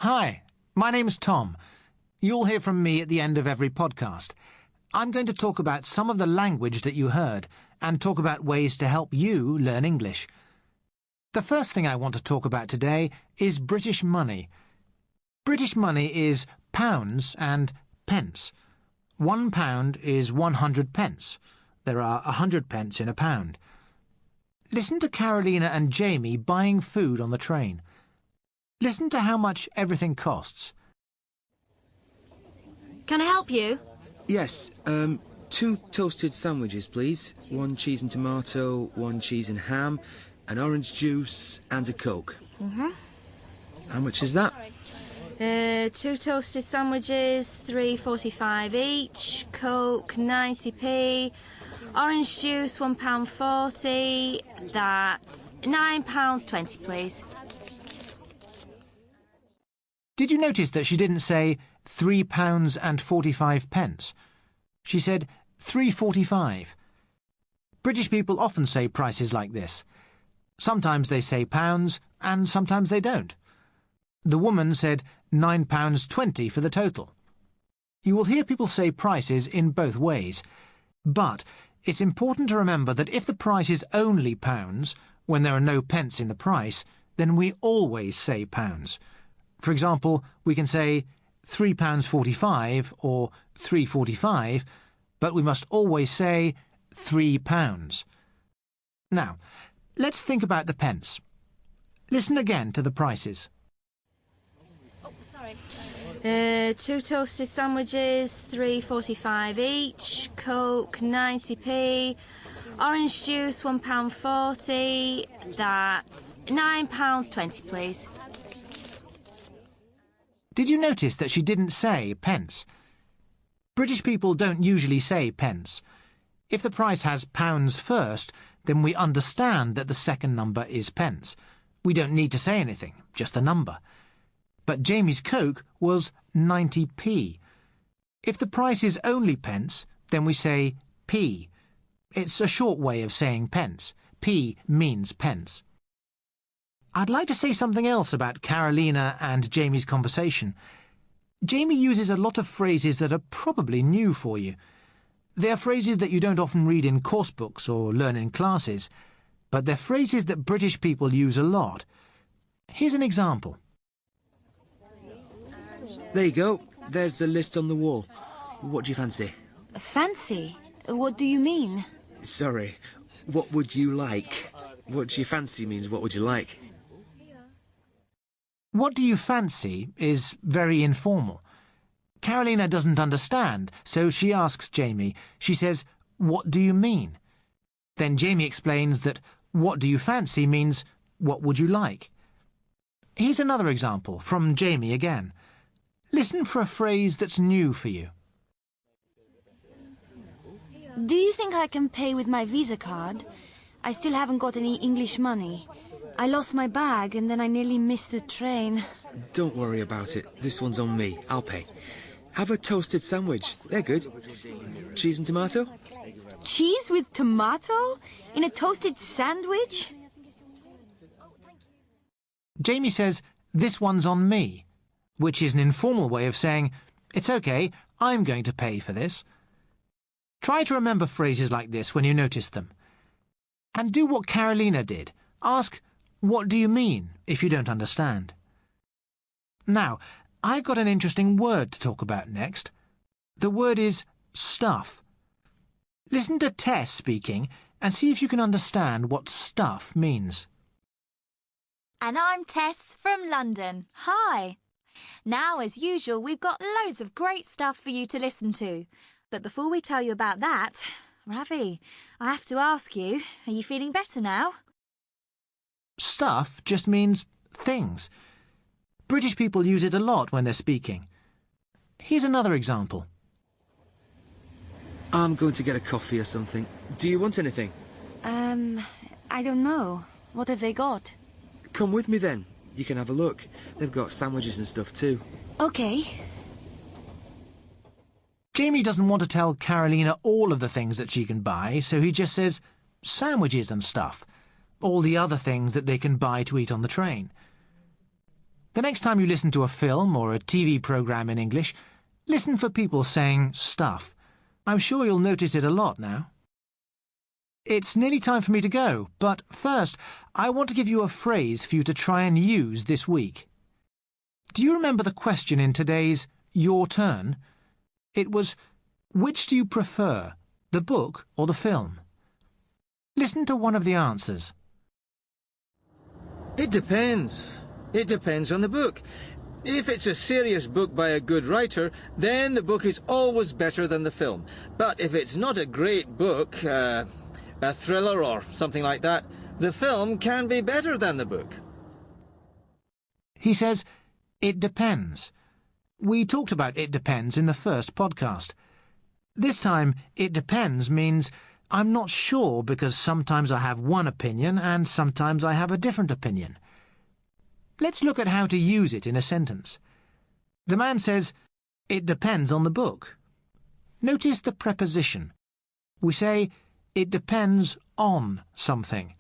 Hi, my name's Tom. You'll hear from me at the end of every podcast. I'm going to talk about some of the language that you heard and talk about ways to help you learn English. The first thing I want to talk about today is British money. British money is pounds and pence. £1 is 100 pence. There are 100 pence in a pound. Listen to Carolina and Jamie buying food on the train. Listen to how much everything costs. Can I help you? Yes, 2 toasted sandwiches, please. 1 cheese and tomato, 1 cheese and ham, an orange juice and a Coke. How much is that? 2 toasted sandwiches, £3.45 each, Coke 90p, orange juice £1.40, that's £9.20 please. Did you notice that she didn't say £3.45? She said £3.45. British people often say prices like this. Sometimes they say pounds and sometimes they don't. The woman said £9.20 for the total. You will hear people say prices in both ways, but it's important to remember that if the price is only pounds, when there are no pence in the price, then we always say pounds. For example, we can say £3.45 or £3.45, but we must always say £3. Now, let's think about the pence. Listen again to the prices. 2 toasted sandwiches, £3.45 each, Coke 90p, orange juice £1.40, that's £9.20 please. Did you notice that she didn't say pence? British people don't usually say pence. If the price has pounds first, then we understand that the second number is pence. We don't need to say anything, just a number. But Jamie's Coke was 90p. If the price is only pence, then we say p. It's a short way of saying pence. P means pence. I'd like to say something else about Carolina and Jamie's conversation. Jamie uses a lot of phrases that are probably new for you. They are phrases that you don't often read in course books or learn in classes, but they're phrases that British people use a lot. Here's an example. There you go. There's the list on the wall. What do you fancy? Fancy? What do you mean? Sorry, what would you like? What do you fancy means what would you like? What do you fancy is very informal. Carolina doesn't understand, so she asks Jamie. She says, "What do you mean?" Then Jamie explains that what do you fancy means what would you like. Here's another example from Jamie again. Listen for a phrase that's new for you. Do you think I can pay with my Visa card? I still haven't got any English money. I lost my bag and then I nearly missed the train. Don't worry about it. This one's on me. I'll pay. Have a toasted sandwich. They're good. Cheese and tomato? Cheese with tomato? In a toasted sandwich? Jamie says, "This one's on me," which is an informal way of saying, "It's okay, I'm going to pay for this." Try to remember phrases like this when you notice them. And do what Carolina did. Ask, "What do you mean?" if you don't understand. Now, I've got an interesting word to talk about next. The word is stuff. Listen to Tess speaking and see if you can understand what stuff means. And I'm Tess from London. Hi. Now, as usual, we've got loads of great stuff for you to listen to. But before we tell you about that, Ravi, I have to ask you, are you feeling better now? Stuff just means things. British people use it a lot when they're speaking. Here's another example. I'm going to get a coffee or something. Do you want anything? I don't know. What have they got? Come with me then. You can have a look. They've got sandwiches and stuff too. Okay. Jamie doesn't want to tell Carolina all of the things that she can buy, so he just says sandwiches and stuff. All the other things that they can buy to eat on the train. The next time you listen to a film or a TV programme in English, listen for people saying stuff. I'm sure you'll notice it a lot now. It's nearly time for me to go, but first I want to give you a phrase for you to try and use this week. Do you remember the question in today's Your Turn? It was, which do you prefer, the book or the film? Listen to one of the answers. It depends. It depends on the book. If it's a serious book by a good writer, then the book is always better than the film. But if it's not a great book, a thriller or something like that, the film can be better than the book. He says, it depends. We talked about it depends in the first podcast. This time, it depends means I'm not sure because sometimes I have one opinion and sometimes I have a different opinion. Let's look at how to use it in a sentence. The man says, it depends on the book. Notice the preposition. We say, it depends on something.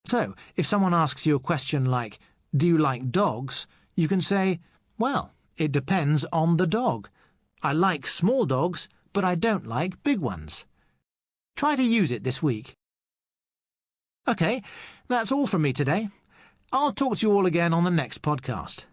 So, if someone asks you a question like, do you like dogs? You can say, well, it depends on the dog. I like small dogs, but I don't like big ones. Try to use it this week. OK, that's all from me today. I'll talk to you all again on the next podcast.